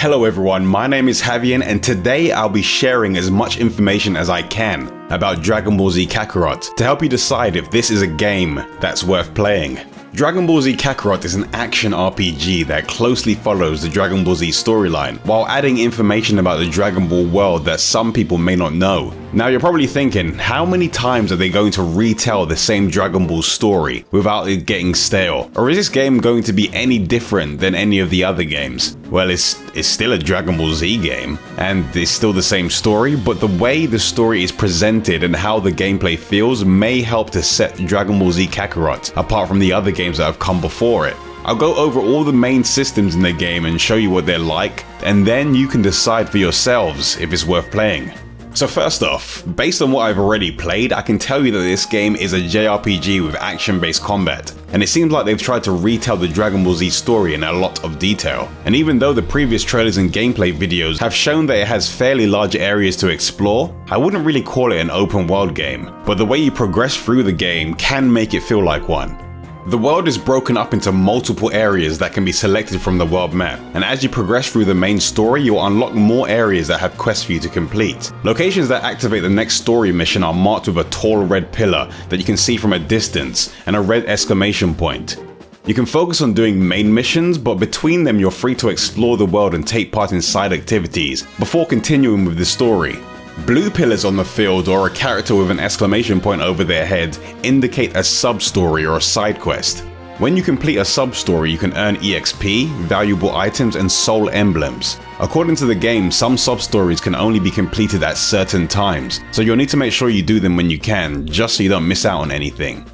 Hello everyone, my name is Havian and today I'll be sharing as much information as I can about Dragon Ball Z Kakarot to help you decide if this is a game that's worth playing. Dragon Ball Z Kakarot is an action RPG that closely follows the Dragon Ball Z storyline, while adding information about the Dragon Ball world that some people may not know. Now you're probably thinking, how many times are they going to retell the same Dragon Ball story without it getting stale? Or is this game going to be any different than any of the other games? Well, it's still a Dragon Ball Z game, and it's still the same story, but the way the story is presented and how the gameplay feels may help to set Dragon Ball Z Kakarot apart from the other games that have come before it. I'll go over all the main systems in the game and show you what they're like, and then you can decide for yourselves if it's worth playing. So first off, based on what I've already played, I can tell you that this game is a JRPG with action-based combat, and it seems like they've tried to retell the Dragon Ball Z story in a lot of detail. And even though the previous trailers and gameplay videos have shown that it has fairly large areas to explore, I wouldn't really call it an open world game, but the way you progress through the game can make it feel like one. The world is broken up into multiple areas that can be selected from the world map, and as you progress through the main story, you'll unlock more areas that have quests for you to complete. Locations that activate the next story mission are marked with a tall red pillar that you can see from a distance and a red exclamation point. You can focus on doing main missions, but between them you're free to explore the world and take part in side activities before continuing with the story. Blue pillars on the field or a character with an exclamation point over their head indicate a sub-story or a side quest. When you complete a sub-story, you can earn EXP, valuable items, and soul emblems. According to the game, some sub-stories can only be completed at certain times, so you'll need to make sure you do them when you can, just so you don't miss out on anything.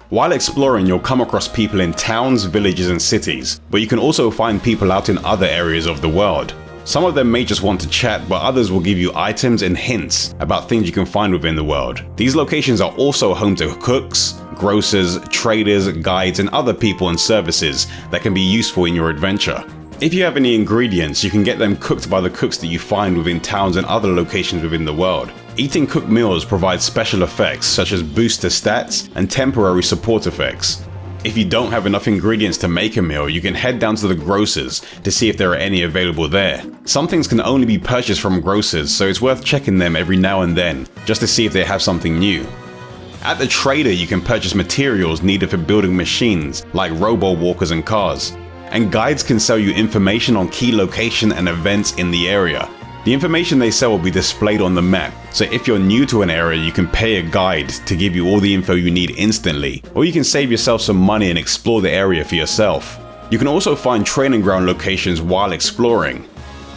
While exploring, you'll come across people in towns, villages, and cities, but you can also find people out in other areas of the world. Some of them may just want to chat, but others will give you items and hints about things you can find within the world. These locations are also home to cooks, grocers, traders, guides, and other people and services that can be useful in your adventure. If you have any ingredients, you can get them cooked by the cooks that you find within towns and other locations within the world. Eating cooked meals provides special effects such as boost to stats and temporary support effects. If you don't have enough ingredients to make a meal, you can head down to the grocers to see if there are any available there. Some things can only be purchased from grocers, so it's worth checking them every now and then, just to see if they have something new. At the trader, you can purchase materials needed for building machines, like robo-walkers and cars. And guides can sell you information on key locations and events in the area. The information they sell will be displayed on the map, so if you're new to an area, you can pay a guide to give you all the info you need instantly, or you can save yourself some money and explore the area for yourself. You can also find training ground locations while exploring.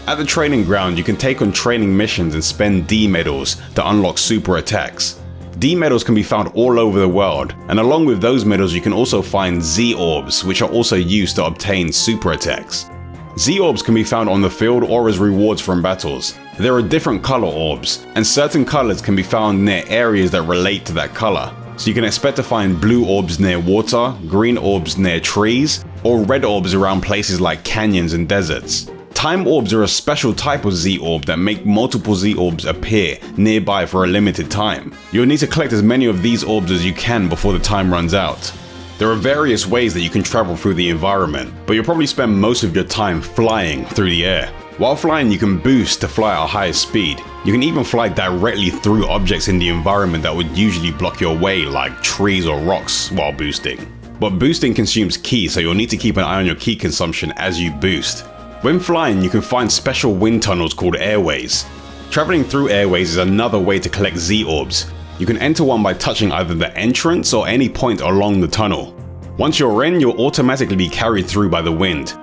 At the training ground, you can take on training missions and spend D medals to unlock super attacks. D medals can be found all over the world, and along with those medals you can also find Z orbs, which are also used to obtain super attacks. Z orbs can be found on the field or as rewards from battles. There are different color orbs, and certain colors can be found near areas that relate to that color. So you can expect to find blue orbs near water, green orbs near trees, or red orbs around places like canyons and deserts. Time orbs are a special type of Z orb that make multiple Z orbs appear nearby for a limited time. You'll need to collect as many of these orbs as you can before the time runs out. There are various ways that you can travel through the environment, but you'll probably spend most of your time flying through the air. While flying, you can boost to fly at a higher speed. You can even fly directly through objects in the environment that would usually block your way, like trees or rocks, while boosting. But boosting consumes ki, so you'll need to keep an eye on your ki consumption as you boost. When flying, you can find special wind tunnels called airways. Traveling through airways is another way to collect Z orbs. You can enter one by touching either the entrance or any point along the tunnel. Once you're in, you'll automatically be carried through by the wind.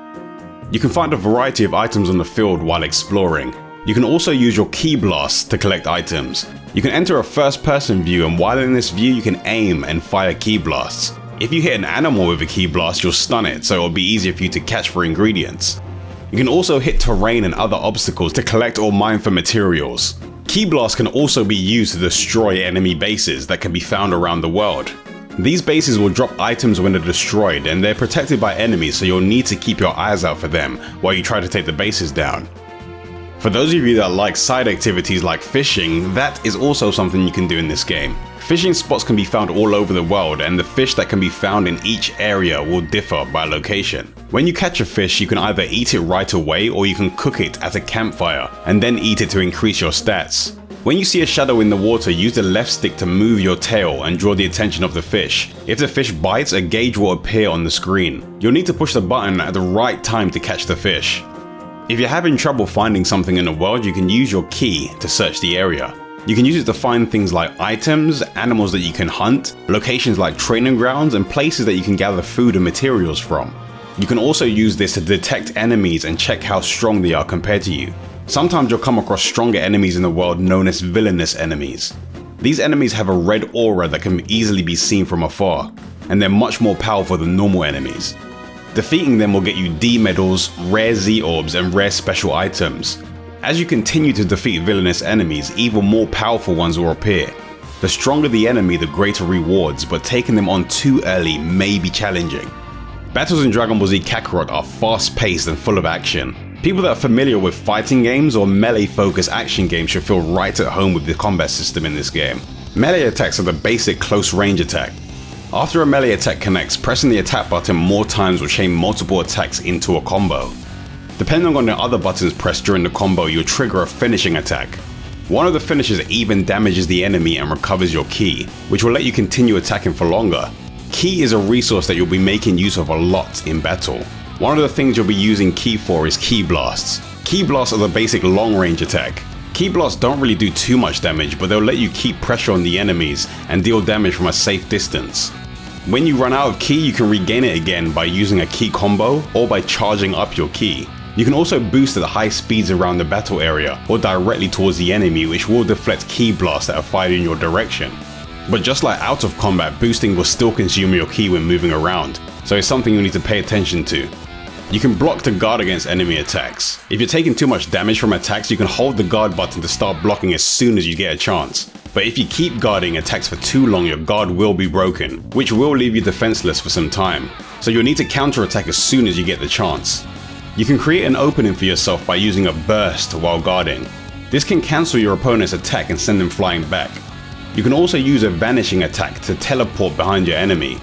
You can find a variety of items on the field while exploring. You can also use your ki blast to collect items. You can enter a first-person view, and while in this view you can aim and fire ki blasts. If you hit an animal with a ki blast, you'll stun it, so it'll be easier for you to catch for ingredients. You can also hit terrain and other obstacles to collect or mine for materials. Ki blasts can also be used to destroy enemy bases that can be found around the world. These bases will drop items when they're destroyed, and they're protected by enemies, so you'll need to keep your eyes out for them while you try to take the bases down. For those of you that like side activities like fishing, that is also something you can do in this game. Fishing spots can be found all over the world, and the fish that can be found in each area will differ by location. When you catch a fish, you can either eat it right away or you can cook it at a campfire and then eat it to increase your stats. When you see a shadow in the water, use the left stick to move your tail and draw the attention of the fish. If the fish bites, a gauge will appear on the screen. You'll need to push the button at the right time to catch the fish. If you're having trouble finding something in the world, you can use your key to search the area. You can use it to find things like items, animals that you can hunt, locations like training grounds, and places that you can gather food and materials from. You can also use this to detect enemies and check how strong they are compared to you. Sometimes you'll come across stronger enemies in the world known as villainous enemies. These enemies have a red aura that can easily be seen from afar, and they're much more powerful than normal enemies. Defeating them will get you D medals, rare Z orbs, and rare special items. As you continue to defeat villainous enemies, even more powerful ones will appear. The stronger the enemy, the greater rewards, but taking them on too early may be challenging. Battles in Dragon Ball Z Kakarot are fast-paced and full of action. People that are familiar with fighting games or melee-focused action games should feel right at home with the combat system in this game. Melee attacks are the basic close-range attack. After a melee attack connects, pressing the attack button more times will chain multiple attacks into a combo. Depending on the other buttons pressed during the combo, you'll trigger a finishing attack. One of the finishes even damages the enemy and recovers your ki, which will let you continue attacking for longer. Ki is a resource that you'll be making use of a lot in battle. One of the things you'll be using ki for is ki blasts. Ki blasts are the basic long-range attack. Ki blasts don't really do too much damage, but they'll let you keep pressure on the enemies and deal damage from a safe distance. When you run out of ki, you can regain it again by using a ki combo or by charging up your ki. You can also boost at high speeds around the battle area or directly towards the enemy, which will deflect ki blasts that are fired in your direction. But just like out of combat, boosting will still consume your ki when moving around, so it's something you need to pay attention to. You can block to guard against enemy attacks. If you're taking too much damage from attacks, you can hold the guard button to start blocking as soon as you get a chance. But if you keep guarding attacks for too long, your guard will be broken, which will leave you defenseless for some time. So you'll need to counterattack as soon as you get the chance. You can create an opening for yourself by using a burst while guarding. This can cancel your opponent's attack and send them flying back. You can also use a vanishing attack to teleport behind your enemy.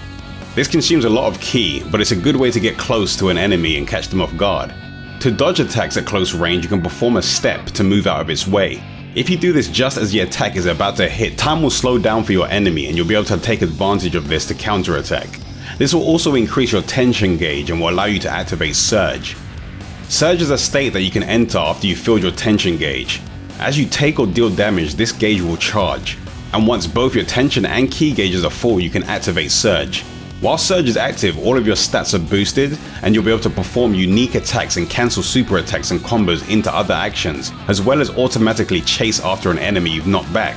This consumes a lot of ki, but it's a good way to get close to an enemy and catch them off guard. To dodge attacks at close range, you can perform a step to move out of its way. If you do this just as the attack is about to hit, time will slow down for your enemy and you'll be able to take advantage of this to counterattack. This will also increase your tension gauge and will allow you to activate Surge. Surge is a state that you can enter after you filled your tension gauge. As you take or deal damage, this gauge will charge. And once both your tension and ki gauges are full, you can activate Surge. While Surge is active, all of your stats are boosted, and you'll be able to perform unique attacks and cancel super attacks and combos into other actions, as well as automatically chase after an enemy you've knocked back.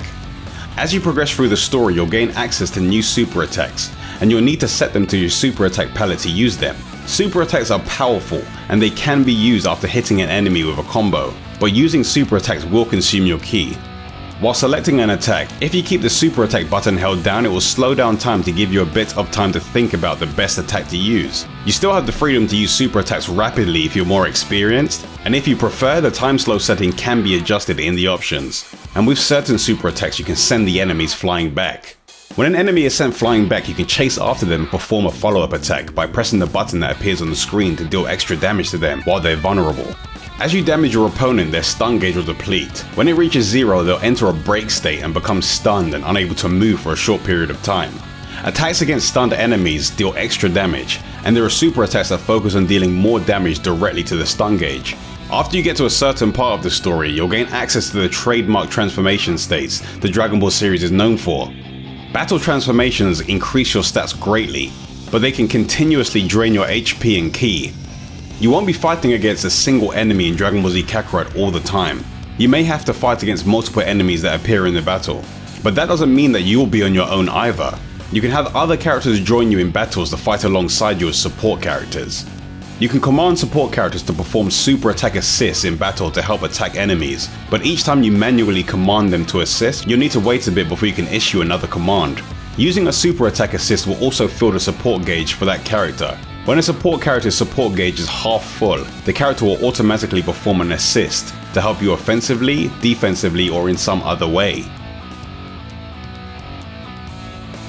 As you progress through the story, you'll gain access to new super attacks, and you'll need to set them to your super attack palette to use them. Super attacks are powerful, and they can be used after hitting an enemy with a combo, but using super attacks will consume your ki. While selecting an attack, if you keep the super attack button held down, it will slow down time to give you a bit of time to think about the best attack to use. You still have the freedom to use super attacks rapidly if you're more experienced, and if you prefer, the time slow setting can be adjusted in the options. And with certain super attacks, you can send the enemies flying back. When an enemy is sent flying back, you can chase after them and perform a follow-up attack by pressing the button that appears on the screen to deal extra damage to them while they're vulnerable. As you damage your opponent, their stun gauge will deplete. When it reaches 0, they'll enter a break state and become stunned and unable to move for a short period of time. Attacks against stunned enemies deal extra damage, and there are super attacks that focus on dealing more damage directly to the stun gauge. After you get to a certain part of the story, you'll gain access to the trademark transformation states the Dragon Ball series is known for. Battle transformations increase your stats greatly, but they can continuously drain your HP and ki. You won't be fighting against a single enemy in Dragon Ball Z Kakarot all the time. You may have to fight against multiple enemies that appear in the battle, but that doesn't mean that you'll be on your own either. You can have other characters join you in battles to fight alongside you as support characters. You can command support characters to perform super attack assists in battle to help attack enemies, but each time you manually command them to assist, you'll need to wait a bit before you can issue another command. Using a super attack assist will also fill the support gauge for that character. When a support character's support gauge is half full, the character will automatically perform an assist to help you offensively, defensively, or in some other way.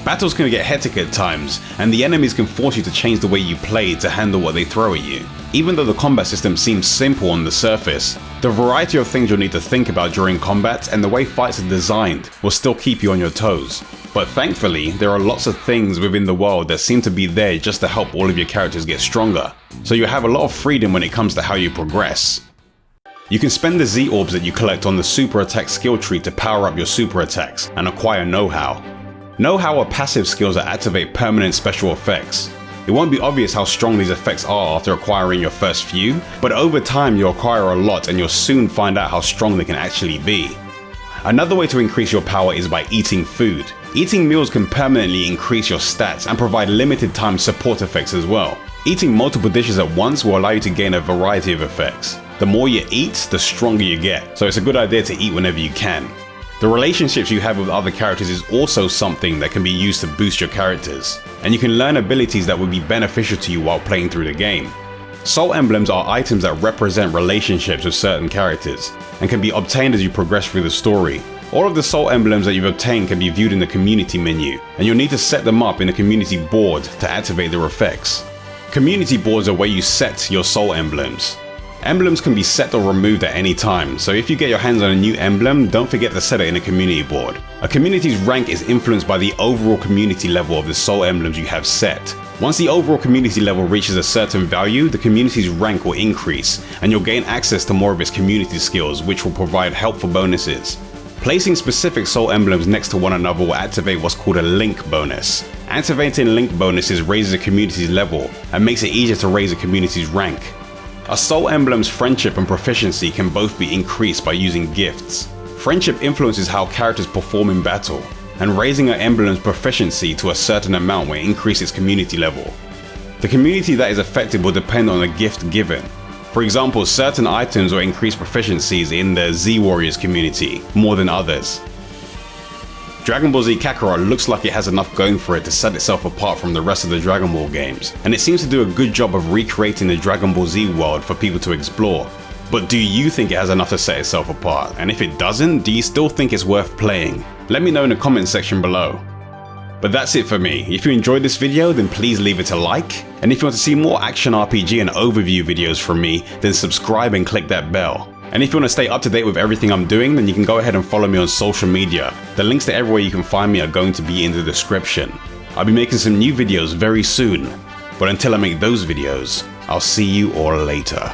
Battles can get hectic at times, and the enemies can force you to change the way you play to handle what they throw at you. Even though the combat system seems simple on the surface, the variety of things you'll need to think about during combat and the way fights are designed will still keep you on your toes. But thankfully, there are lots of things within the world that seem to be there just to help all of your characters get stronger, so you have a lot of freedom when it comes to how you progress. You can spend the Z orbs that you collect on the super attack skill tree to power up your super attacks and acquire know-how. Know-how are passive skills that activate permanent special effects. It won't be obvious how strong these effects are after acquiring your first few, but over time you'll acquire a lot and you'll soon find out how strong they can actually be. Another way to increase your power is by eating food. Eating meals can permanently increase your stats and provide limited time support effects as well. Eating multiple dishes at once will allow you to gain a variety of effects. The more you eat, the stronger you get, so it's a good idea to eat whenever you can. The relationships you have with other characters is also something that can be used to boost your characters, and you can learn abilities that will be beneficial to you while playing through the game. Soul emblems are items that represent relationships with certain characters, and can be obtained as you progress through the story. All of the soul emblems that you've obtained can be viewed in the community menu, and you'll need to set them up in the community board to activate their effects. Community boards are where you set your soul emblems. Emblems can be set or removed at any time, so if you get your hands on a new emblem, don't forget to set it in a community board. A community's rank is influenced by the overall community level of the soul emblems you have set. Once the overall community level reaches a certain value, the community's rank will increase, and you'll gain access to more of its community skills, which will provide helpful bonuses. Placing specific soul emblems next to one another will activate what's called a link bonus. Activating link bonuses raises a community's level, and makes it easier to raise a community's rank. A soul emblem's friendship and proficiency can both be increased by using gifts. Friendship influences how characters perform in battle, and raising an emblem's proficiency to a certain amount will increase its community level. The community that is affected will depend on the gift given. For example, certain items will increase proficiencies in the Z Warriors community more than others. Dragon Ball Z Kakarot looks like it has enough going for it to set itself apart from the rest of the Dragon Ball games, and it seems to do a good job of recreating the Dragon Ball Z world for people to explore. But do you think it has enough to set itself apart? And if it doesn't, do you still think it's worth playing? Let me know in the comment section below. But that's it for me. If you enjoyed this video, then please leave it a like, and if you want to see more action RPG and overview videos from me, then subscribe and click that bell. And if you want to stay up to date with everything I'm doing, then you can go ahead and follow me on social media. The links to everywhere you can find me are going to be in the description. I'll be making some new videos very soon, but until I make those videos, I'll see you all later.